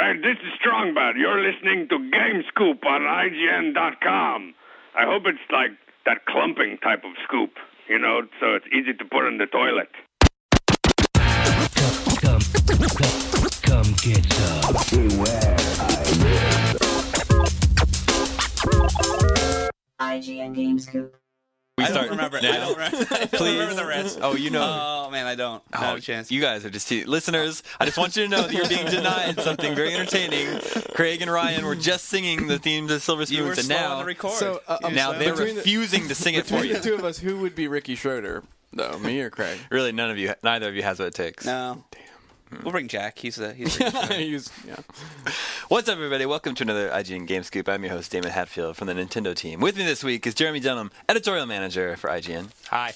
Hey, this is Strongbad. You're listening to Game Scoop on IGN.com. I hope it's like that clumping type of scoop, you know, so it's easy to put in the toilet. Come get some. Beware, IGN Game Scoop. I don't remember. Please. Remember the rest. Oh, you know. Oh, man, I don't. Not a chance. You guys are just listeners. I just want you to know that you're being denied something very entertaining. Craig and Ryan were just singing the theme to Silver Spoons, You were and slow now on the record. So, now they're refusing to sing it for Between you. the two of us, who would be Ricky Schroeder, though, me or Craig? Really, neither of you has what it takes. No. Damn. We'll bring Jack. He's yeah. What's up, everybody? Welcome to another IGN Game Scoop. I'm your host, Damon Hatfield from the Nintendo team. With me this week is Jeremy Dunham, editorial manager for IGN. Hi.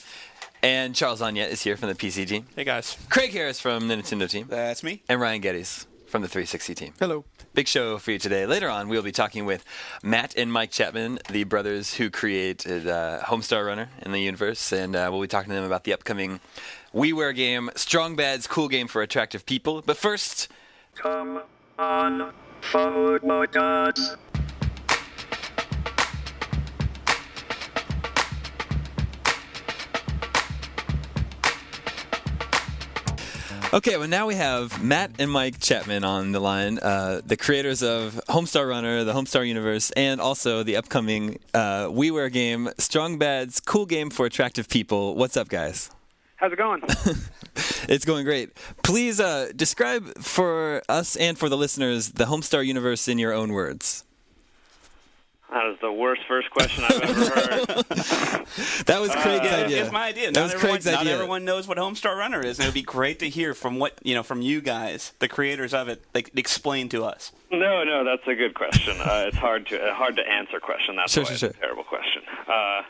And Charles Onyett is here from the PC team. Hey, guys. Craig Harris from the Nintendo team. That's me. And Ryan Geddes from the 360 team. Hello. Big show for you today. Later on, we'll be talking with Matt and Mike Chapman, the brothers who created Homestar Runner in the universe, and we'll be talking to them about the upcoming WiiWare game, Strong Bad's Cool Game for Attractive People. But first... Come on, food motors. Okay, well, now we have Matt and Mike Chapman on the line, the creators of Homestar Runner, the Homestar universe, and also the upcoming WiiWare game, Strong Bad's Cool Game for Attractive People. What's up, guys? How's it going? It's going great. Please describe for us and for the listeners the Homestar universe in your own words. That is the worst first question I've ever heard. That was Craig's idea. It's my idea. That was Craig's idea. Not everyone knows what Homestar Runner is, and it would be great to hear from from you guys, the creators of it, explain to us. No, that's a good question. It's hard to answer question. That's Sure. It's a terrible question. I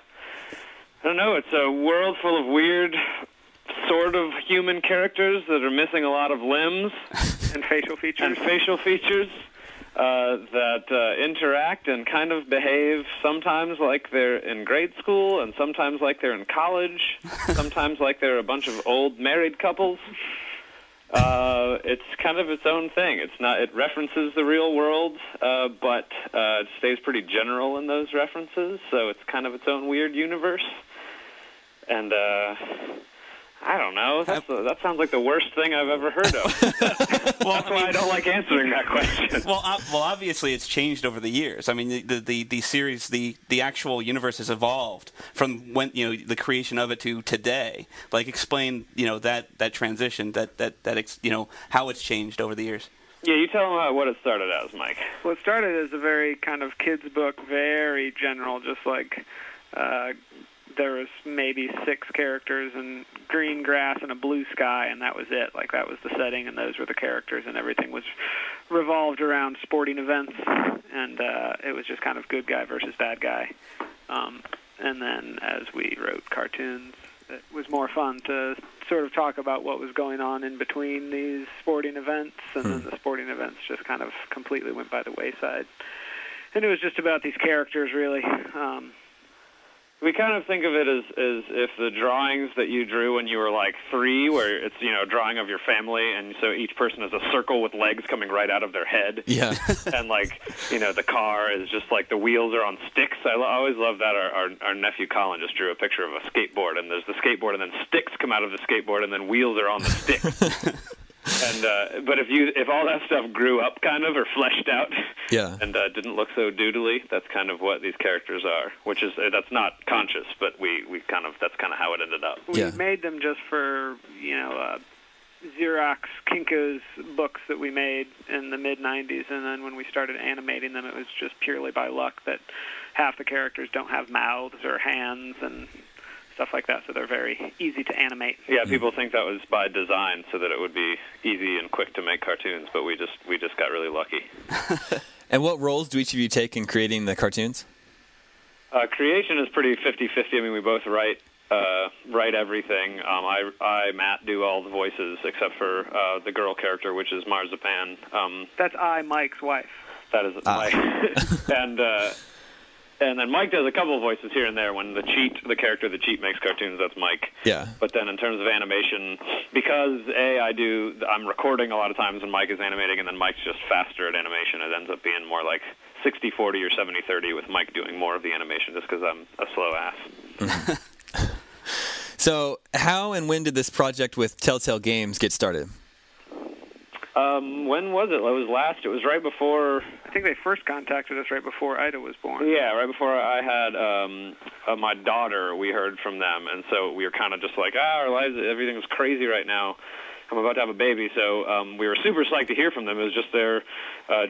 don't know. It's a world full of weird, sort of human characters that are missing a lot of limbs And facial features. That interact and kind of behave sometimes like they're in grade school and sometimes like they're in college, sometimes like they're a bunch of old married couples. It's kind of its own thing. It references the real world, but it stays pretty general in those references, so it's kind of its own weird universe. And I don't know. That sounds like the worst thing I've ever heard of. That's why I don't like answering that question. Well, obviously it's changed over the years. I mean, the series, the actual universe has evolved from when the creation of it to today. Like, explain that transition, that how it's changed over the years. Yeah, you tell them about what it started as, Mike. Well, it started as a very kind of kids' book, very general, just like there was maybe 6 characters and green grass and a blue sky, and that was it. Like, that was the setting, and those were the characters, and everything was revolved around sporting events, and it was just kind of good guy versus bad guy. And then as we wrote cartoons, it was more fun to sort of talk about what was going on in between these sporting events, and then the sporting events just kind of completely went by the wayside. And it was just about these characters, really. We kind of think of it as if the drawings that you drew when you were like 3, where it's, a drawing of your family, and so each person is a circle with legs coming right out of their head. Yeah. And the car is just like the wheels are on sticks. I always love that. Our nephew Colin just drew a picture of a skateboard, and there's the skateboard, and then sticks come out of the skateboard, and then wheels are on the sticks. And but if all that stuff grew up kind of or fleshed out, yeah, and didn't look so doodly, that's kind of what these characters are. Which is that's not conscious, but that's kind of how it ended up. We made them just for Xerox Kinko's books that we made in the mid '90s, and then when we started animating them, it was just purely by luck that half the characters don't have mouths or hands and stuff like that, so they're very easy to animate. Yeah, people think that was by design so that it would be easy and quick to make cartoons, but we just got really lucky. And what roles do each of you take in creating the cartoons? Creation is pretty 50-50. I mean, we both write everything. Matt, do all the voices except for the girl character, which is Marzipan. That's Mike's wife. That is Mike. And And then Mike does a couple of voices here and there. When the character the Cheat makes cartoons, that's Mike. Yeah. But then in terms of animation, because I'm recording a lot of times when Mike is animating, and then Mike's just faster at animation. It ends up being more like 60-40 or 70-30 with Mike doing more of the animation, just because I'm a slow ass. So, how and when did this project with Telltale Games get started? When was it? It was right before. I think they first contacted us right before Ida was born. Yeah, right before I had my daughter. We heard from them, and so we were kind of just like, our lives, everything's crazy right now. I'm about to have a baby, so we were super psyched to hear from them. It was just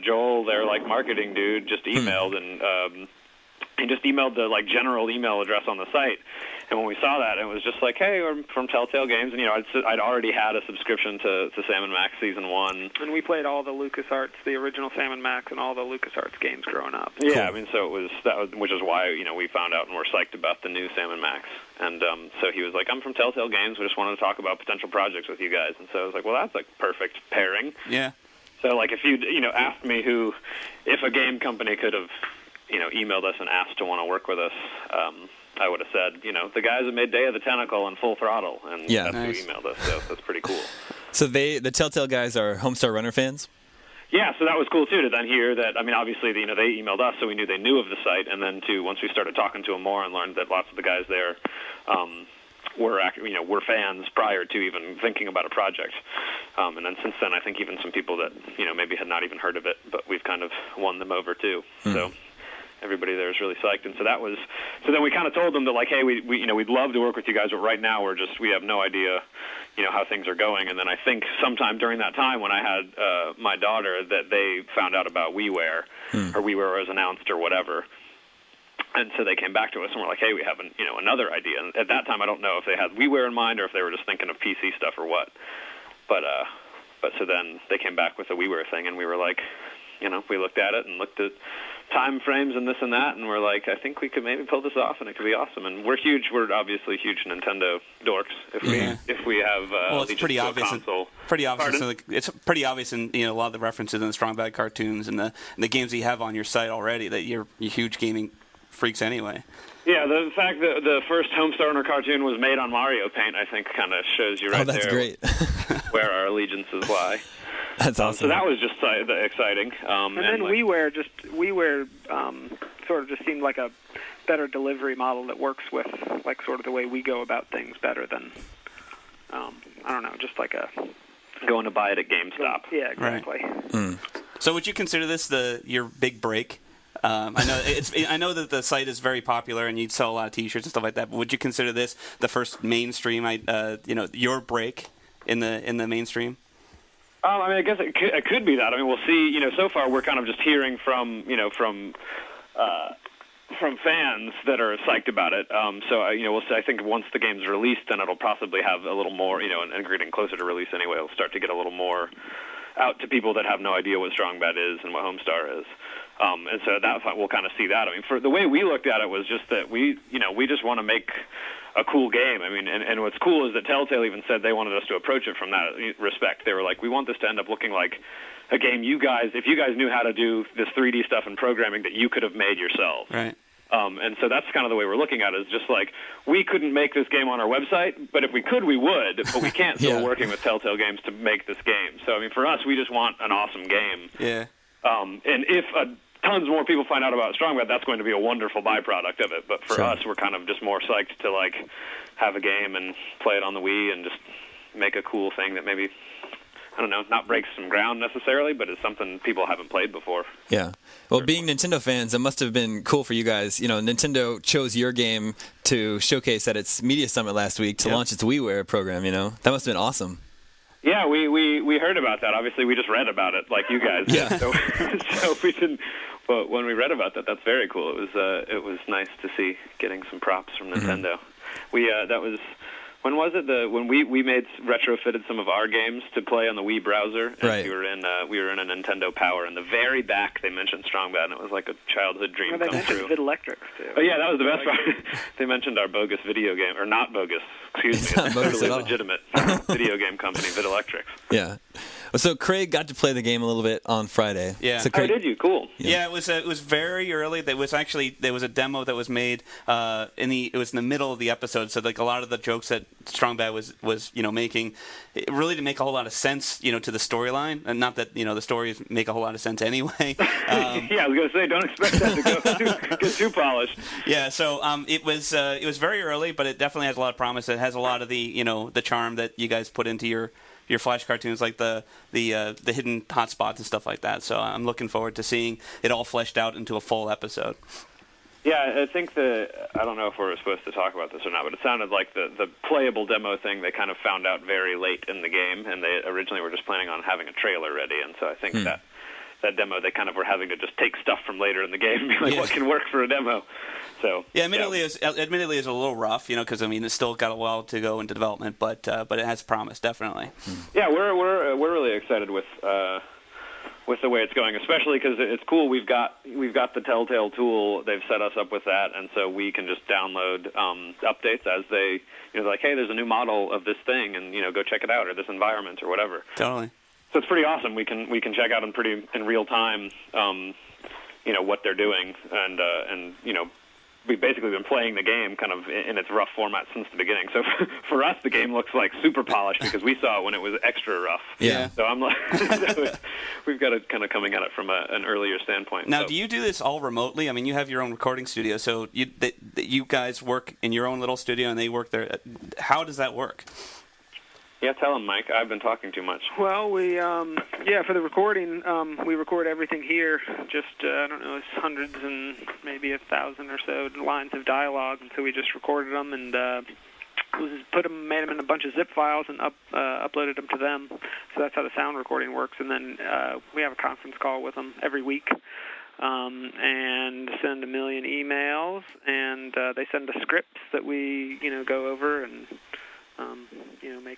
Joel, their marketing dude, just emailed, and he just emailed the general email address on the site. And when we saw that, it was just like, hey, we're from Telltale Games, and I'd already had a subscription to Sam & Max Season 1. And we played all the LucasArts, the original Sam & Max, and all the LucasArts games growing up. Yeah, Cool. I mean, so which is why we found out and were psyched about the new Sam & Max. And so he was like, I'm from Telltale Games, we just wanted to talk about potential projects with you guys. And so I was like, well, that's a perfect pairing. Yeah. So if you asked me if a game company could have emailed us and asked to want to work with us, I would have said, the guys that made Day of the Tentacle and Full Throttle, and Yeah. that's Nice. who emailed us, so that's pretty cool. So the Telltale guys are Homestar Runner fans? Yeah, so that was cool, too, to then hear that, obviously, they emailed us, so we knew they knew of the site, and then, too, once we started talking to them more and learned that lots of the guys there were fans prior to even thinking about a project. And then since then, I think even some people that, maybe had not even heard of it, but we've kind of won them over, too. So everybody there is really psyched, and so then we kind of told them that hey, we'd love to work with you guys, but right now we have no idea how things are going. And then I think sometime during that time when I had my daughter, that they found out about WiiWare, or WiiWare was announced or whatever, and so they came back to us and were like, hey, we have another idea. And at that time I don't know if they had WiiWare in mind or if they were just thinking of PC stuff or what, but so then they came back with the WiiWare thing, and we were like, we looked at it and looked at time frames and this and that, and we're like, I think we could maybe pull this off, and it could be awesome. And we're obviously huge Nintendo dorks. If we have Well, it's pretty obvious. console. Pretty obvious. Pardon? It's pretty obvious in a lot of the references in the Strong Bad cartoons and the games that you have on your site already that you're huge gaming freaks anyway. Yeah, the fact that the first Homestar Runner cartoon was made on Mario Paint, I think, kind of shows you right that's there great. where our allegiances lie. That's awesome. So that was just exciting. And then WiiWare sort of just seemed like a better delivery model that works with sort of the way we go about things better than I don't know, just going to buy it at GameStop. Yeah, exactly. Mm. So would you consider this your big break? I know that the site is very popular and you'd sell a lot of T-shirts and stuff like that. But would you consider this the first mainstream? Your break in the mainstream? I guess it could be that. We'll see. So far we're kind of just hearing from fans that are psyched about it. So we'll see. I think once the game's released, then it'll possibly have a little more. And getting closer to release anyway, it'll start to get a little more out to people that have no idea what Strong Bad is and what Homestar is. And so that we'll kind of see that. For the way we looked at it was just that we just want to make a cool game. And what's cool is that Telltale even said they wanted us to approach it from that respect. They were like, we want this to end up looking like a game if you guys knew how to do this 3D stuff and programming that you could have made yourselves. Right. And so that's kind of the way we're looking at it, is just we couldn't make this game on our website, but if we could, we would, but we can't, so Yeah. we're working with Telltale Games to make this game. So, for us, we just want an awesome game. Yeah. And if tons more people find out about Strong Bad, that's going to be a wonderful byproduct of it. But for Sure. us, we're kind of just more psyched to, have a game and play it on the Wii and just make a cool thing that maybe, I don't know, not breaks some ground necessarily, but is something people haven't played before. Yeah. Well, being Nintendo fans, it must have been cool for you guys. Nintendo chose your game to showcase at its Media Summit last week to launch its WiiWare program, That must have been awesome. Yeah, we heard about that. Obviously, we just read about it like you guys did. Yeah. So we didn't. But when we read about that, that's very cool. It was nice to see getting some props from Nintendo. We that was. When was it? When we retrofitted some of our games to play on the Wii browser, and Right. we were in a Nintendo Power. In the very back, they mentioned Strong Bad, and it was like a childhood dream Well, they come mentioned true. Vid Electrics, too. Oh yeah, that was the best part. They mentioned our bogus video game, or not bogus. Excuse me, It's not bogus totally at all. legitimate video game company, Vid Electrics. Yeah. So Craig got to play the game a little bit on Friday. Yeah. So Oh, Craig, did you? Cool. Yeah, it was very early. There was a demo that was made it was in the middle of the episode. So like a lot of the jokes that Strongbad was making, it really didn't make a whole lot of sense to the storyline, and not that the stories make a whole lot of sense anyway. Yeah, I was gonna say, don't expect that to get too polished. Yeah, so it was very early, but it definitely has a lot of promise. It has a lot of the the charm that you guys put into your Flash cartoons, like the hidden hot spots and stuff like that. So I'm looking forward to seeing it all fleshed out into a full episode. Yeah, I think I don't know if we're supposed to talk about this or not, but it sounded like the playable demo thing they kind of found out very late in the game, and they originally were just planning on having a trailer ready, and so I think that demo, they kind of were having to just take stuff from later in the game and be like, what can work for a demo? So admittedly, it's a little rough, because it's still got a while to go into development, but it has promise, definitely. Yeah, we're really excited with the way it's going, especially because it's cool. We've got the Telltale tool. They've set us up with that, and so we can just download updates as they like, hey, there's a new model of this thing, and go check it out, or this environment, or whatever. Totally. So it's pretty awesome. We can check out in real time, what they're doing, and we've basically been playing the game kind of in its rough format since the beginning. So for us, the game looks like super polished because we saw it when it was extra rough. Yeah. So I'm like, we've got it kind of coming at it from an earlier standpoint. Now, do you do this all remotely? I mean, you have your own recording studio, so you guys work in your own little studio and they work there. How does that work? Yeah, tell him, Mike. I've been talking too much. Well, we for the recording, we record everything here. Just I don't know, it's hundreds and maybe 1,000 or so lines of dialogue, and so we just recorded them and made them in a bunch of zip files and uploaded them to them. So that's how the sound recording works. And then we have a conference call with them every week. And send 1 million emails, and they send us scripts that we go over and make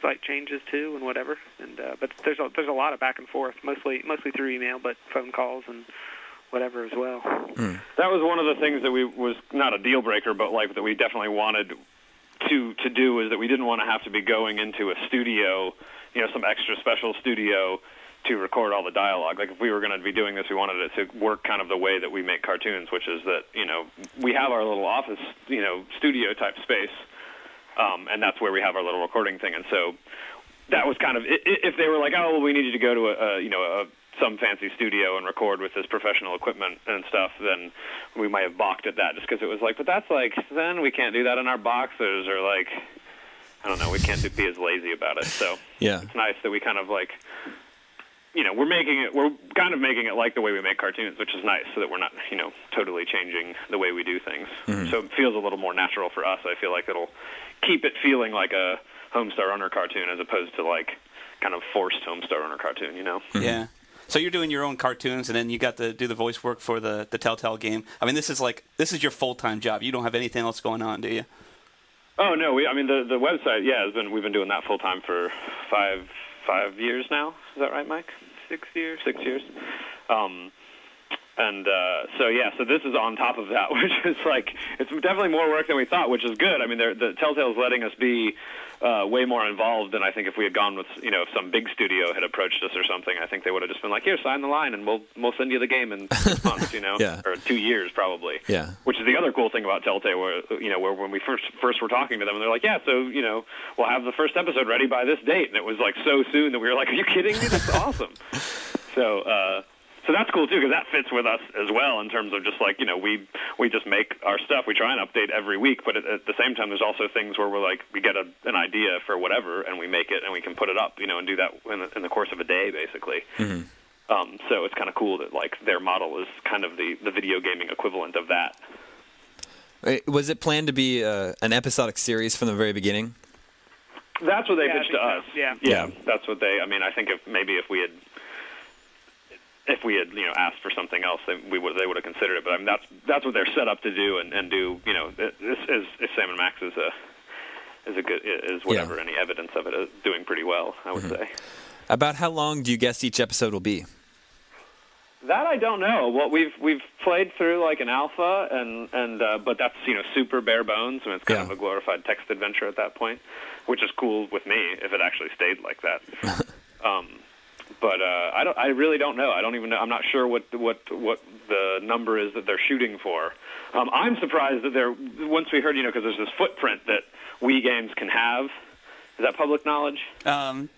slight changes to and whatever. And but there's a lot of back and forth, mostly through email, but phone calls and whatever as well. That was one of the things that was not a deal breaker, but like that we definitely wanted to do, is that we didn't want to have to be going into a studio, some extra special studio to record all the dialogue. Like if we were going to be doing this, we wanted it to work kind of the way that we make cartoons, which is that we have our little office studio type space. And that's where we have our little recording thing. And so that was kind of, if they were like, oh, well, we need you to go to some fancy studio and record with this professional equipment and stuff, then we might have balked at that just because it was like, but that's like, then we can't do that in our boxes, or like, I don't know, we can't be as lazy about it. So yeah, it's nice that we kind of like, we're kind of making it like the way we make cartoons, which is nice, so that we're not, totally changing the way we do things. Mm-hmm. So it feels a little more natural for us. I feel like it'll keep it feeling like a Homestar Runner cartoon as opposed to like kind of forced Homestar Runner cartoon, Mm-hmm. Yeah. So you're doing your own cartoons, and then you got to do the voice work for the Telltale game. I mean, this is your full-time job. You don't have anything else going on, do you? Oh no, the website, we've been doing that full-time for five years now. Is that right, Mike? 6 years. 6 years. So this is on top of that, which is like, it's definitely more work than we thought, which is good. I mean, the Telltale's letting us be way more involved than I think if we had gone with, if some big studio had approached us or something. I think they would have just been like, here, sign the line, and we'll send you the game in 6 months, Yeah. or 2 years probably. Yeah. Which is the other cool thing about Telltale, where when we first were talking to them, and they're like, yeah, so we'll have the first episode ready by this date, and it was like so soon that we were like, are you kidding me? That's awesome. So that's cool too, because that fits with us as well in terms of just like, we just make our stuff. We try and update every week, but at the same time, there's also things where we're like, we get an idea for whatever, and we make it, and we can put it up, and do that in the course of a day, basically. Mm-hmm. So it's kind of cool that like their model is kind of the video gaming equivalent of that. Was it planned to be an episodic series from the very beginning? That's what they pitched to us. So. Yeah, that's what they. I mean, I think if we had asked for something else, they would have considered it. But I mean, that's what they're set up to do and do. If Sam and Max is whatever any evidence of it is doing pretty well, I would say. About how long do you guess each episode will be? That I don't know. Well, we've played through like an alpha, and but that's super bare bones, and it's kind of a glorified text adventure at that point, which is cool with me if it actually stayed like that. But I really don't know. I don't even know. I'm not sure what the number is that they're shooting for. I'm surprised that once we heard, because there's this footprint that Wii games can have. Is that public knowledge?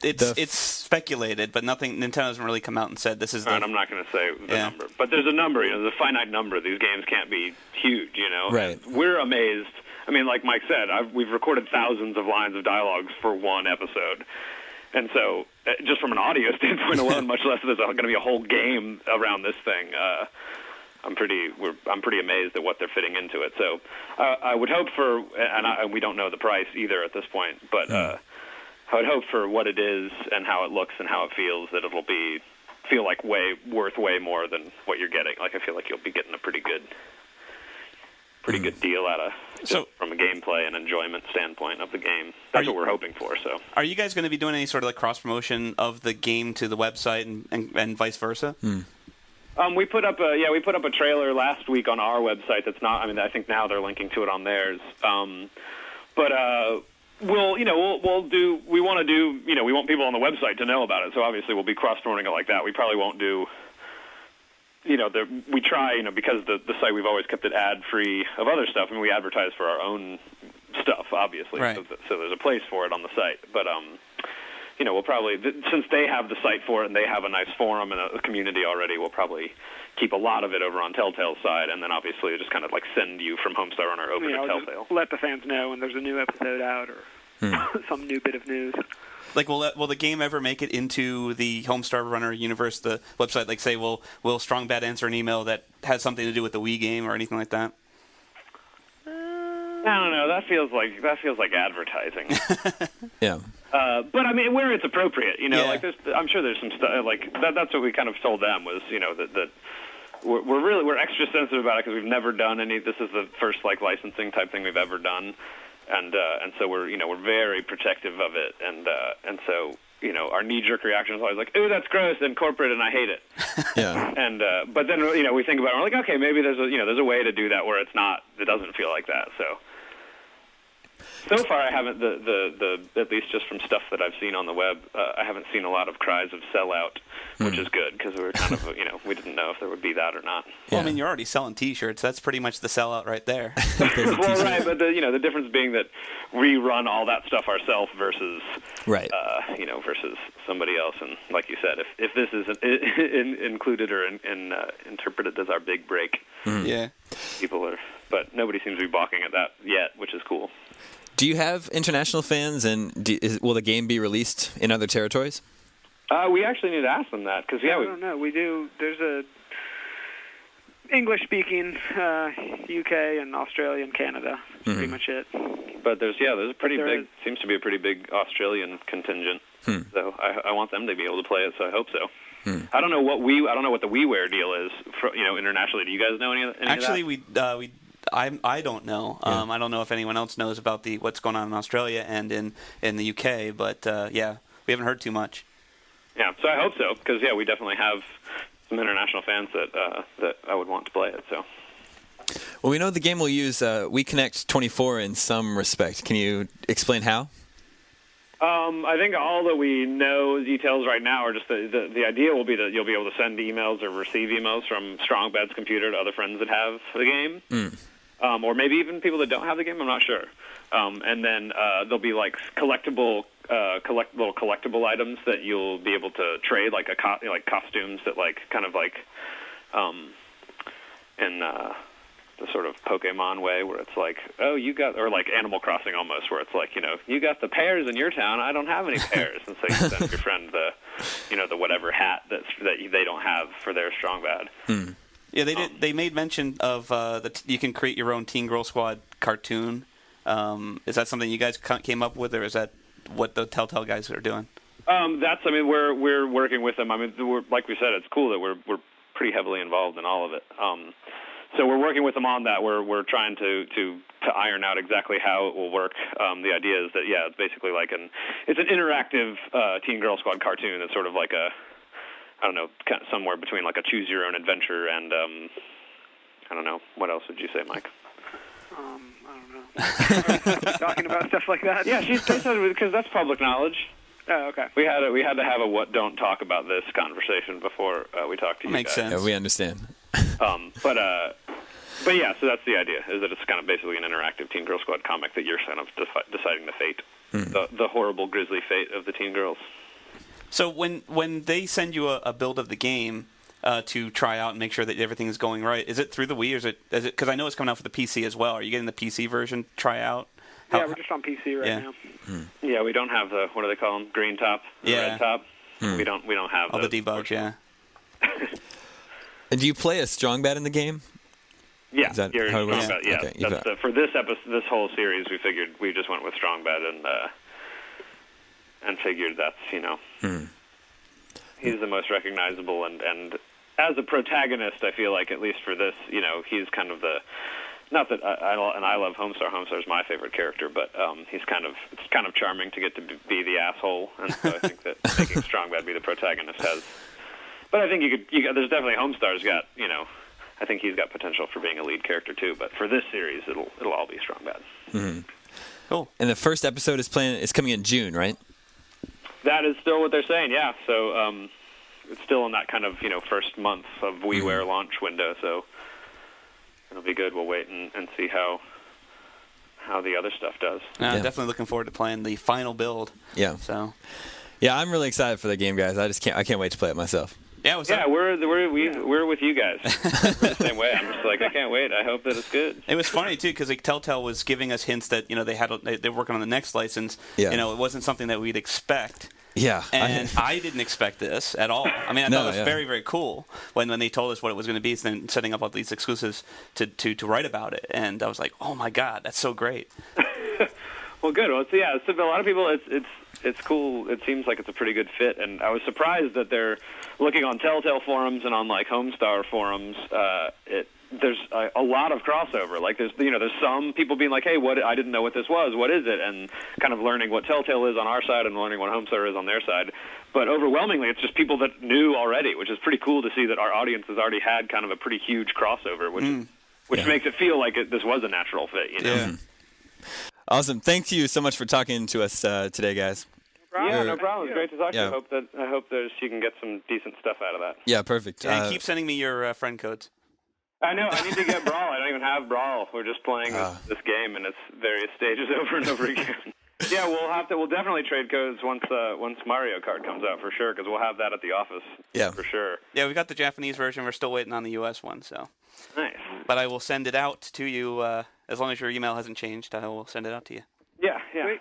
It's speculated, but Nintendo hasn't really come out and said this is the... And I'm not going to say the number. But there's a number, there's a finite number. These games can't be huge, Right. And we're amazed. I mean, like Mike said, we've recorded thousands of lines of dialogues for one episode. And so, just from an audio standpoint alone, much less there's going to be a whole game around this thing, I'm pretty amazed at what they're fitting into it. So I would hope for, and we don't know the price either at this point, but I would hope for what it is and how it looks and how it feels that it'll feel like worth way more than what you're getting. Like I feel like you'll be getting a pretty good deal out of from a gameplay and enjoyment standpoint of the game. That's what we're hoping for. So, are you guys going to be doing any sort of like cross promotion of the game to the website and vice versa? We put up a trailer last week on our website. That's not. I mean, I think now they're linking to it on theirs. But we'll do. We want to do. We want people on the website to know about it. So obviously we'll be cross promoting it like that. We probably won't do. We try, because the site, we've always kept it ad-free of other stuff. I mean, we advertise for our own stuff, obviously, right. So there's a place for it on the site. But, we'll probably, since they have the site for it and they have a nice forum and a community already, we'll probably keep a lot of it over on Telltale's side, and then obviously just kind of like send you from Homestar Runner over to Telltale. Just let the fans know when there's a new episode out or some new bit of news. Like, will the game ever make it into the Homestar Runner universe, the website? Like, say, will Strong Bad answer an email that has something to do with the Wii game or anything like that? I don't know. That feels like advertising. Yeah. But I mean, where it's appropriate, Yeah. like I'm sure there's some stuff like that. That's what we kind of told them was, that we're extra sensitive about it because we've never done any. This is the first like licensing type thing we've ever done. And so we're very protective of it, and so our knee-jerk reaction is always like, "Ooh, that's gross and corporate, and I hate it." Yeah. And but then we think about it, and we're like, okay, maybe there's a way to do that where it doesn't feel like that. So far, I haven't the at least just from stuff that I've seen on the web, I haven't seen a lot of cries of sellout, which is good because we were kind of we didn't know if there would be that or not. Well, I mean, you're already selling T-shirts. That's pretty much the sellout right there. Well, right, but the difference being that we run all that stuff ourselves versus right, versus somebody else. And like you said, if this is included or interpreted as our big break, yeah, people are. But nobody seems to be balking at that yet, which is cool. Do you have international fans, and will the game be released in other territories? We actually need to ask them that because I don't know. We do. There's a English-speaking UK and Australia and Canada. That's pretty much it. But there's a pretty big. Seems to be a pretty big Australian contingent. So I want them to be able to play it. So I hope so. I don't know what the WiiWare deal is for, internationally. Do you guys know any of that? Actually, I don't know. I don't know if anyone else knows about what's going on in Australia and in the UK, but we haven't heard too much. Yeah, so I hope so because we definitely have some international fans that I would want to play it. So. Well, we know the game will use WeConnect 24 in some respect. Can you explain how? I think all that we know details right now are just the idea will be that you'll be able to send emails or receive emails from Strong Bad's computer to other friends that have the game, or maybe even people that don't have the game. I'm not sure. And then there'll be like collectible items that you'll be able to trade, like like costumes that like kind of like in the sort of Pokemon way where it's like, oh, you got, or like Animal Crossing almost, where it's like, you got the pears in your town, I don't have any pears, and so you send your friend the whatever hat that they don't have for their Strong Bad. Yeah, they made mention of that you can create your own Teen Girl Squad cartoon. Is that something you guys came up with, or is that what the Telltale guys are doing? We're working with them. I mean, like we said, it's cool that we're pretty heavily involved in all of it. So we're working with them on that. We're trying to iron out exactly how it will work. The idea is that it's basically like it's an interactive Teen Girl Squad cartoon. It's sort of like kind of somewhere between like a choose your own adventure and I don't know. What else would you say, Mike? I don't know. Talking about stuff like that. Yeah, she's because that's public knowledge. Oh, okay. We had to have a what don't talk about this conversation before we talked to you Makes guys. sense. Yeah, we understand. But yeah, so that's the idea, is that it's kind of basically an interactive Teen Girl Squad comic that you're kind of deciding the fate, the horrible, grisly fate of the teen girls. So when they send you a build of the game to try out and make sure that everything is going right, is it through the Wii, or is it because I know it's coming out for the PC as well? Are you getting the PC version try out? Yeah, we're just on PC right now. Yeah, we don't have the, what do they call them, green top, red top. We don't have All those, the debugs, yeah. And do you play a strong bat in the game? Yeah, Is that you're how it works? Strong Bad, yeah. Okay, That's for this episode, this whole series, we just went with Strong Bad and figured that's, he's the most recognizable, and as a protagonist, I feel like, at least for this, he's kind of the, not that I love Homestar. Homestar's my favorite character, but it's kind of charming to get to be the asshole, and so I think that making Strong Bad be the protagonist has. But I think there's definitely Homestar's got, I think he's got potential for being a lead character too. But for this series, it'll all be Strong Bad. Mm-hmm. Cool. And the first episode is coming in June, right? That is still what they're saying, yeah. So it's still in that kind of first month of WiiWare launch window. So it'll be good. We'll wait and see how the other stuff does. I'm definitely looking forward to playing the final build. Yeah. So. Yeah, I'm really excited for the game, guys. I can't wait to play it myself. Yeah, we're with you guys. We're the same way. I'm just like, I can't wait. I hope that it's good. It was funny too because Telltale was giving us hints that they're working on the next license. Yeah. It wasn't something that we'd expect. Yeah. And I didn't expect this at all. I mean, I thought it was very, very cool when they told us what it was going to be, and setting up all these exclusives to write about it. And I was like, oh my god, that's so great. Well, good. Well, so a lot of people, it's cool. It seems like it's a pretty good fit, and I was surprised that they're looking on Telltale forums and on like Homestar forums. There's a lot of crossover. Like there's some people being like, hey, I didn't know what this was. What is it? And kind of learning what Telltale is on our side and learning what Homestar is on their side. But overwhelmingly, it's just people that knew already, which is pretty cool to see that our audience has already had kind of a pretty huge crossover, which makes it feel like this was a natural fit. Yeah. Awesome. Thank you so much for talking to us today, guys. No problem. It's great to talk to you. I hope you can get some decent stuff out of that. Yeah, perfect. And keep sending me your friend codes. I know. I need to get Brawl. I don't even have Brawl. We're just playing this game in its various stages over and over again. Yeah, we'll definitely trade codes once Mario Kart comes out for sure, because we'll have that at the office. Yeah, for sure. Yeah, we got the Japanese version. We're still waiting on the U.S. one. So nice. But I will send it out to you as long as your email hasn't changed. I will send it out to you. Yeah. Sweet.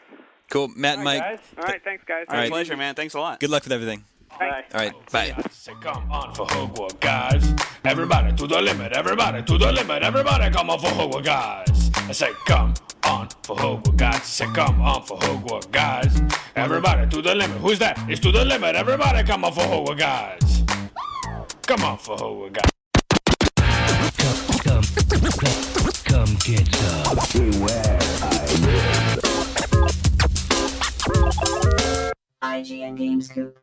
Cool, Matt and Mike. Guys. All right, thanks, guys. All right, pleasure, man. Thanks a lot. Good luck with everything. Bye. All right, bye. Say come on for Hogwarts, guys. Everybody to the limit, everybody to the limit, everybody come on for Hogwarts, guys. I say come on for Hogwarts, guys. I say come on for Hogwarts, guys. Everybody to the limit. Who's that? It's to the limit. Everybody come on for Hogwarts, guys. Come on for Hogwarts, guys. Come get some. Beware, IGN Games Coop.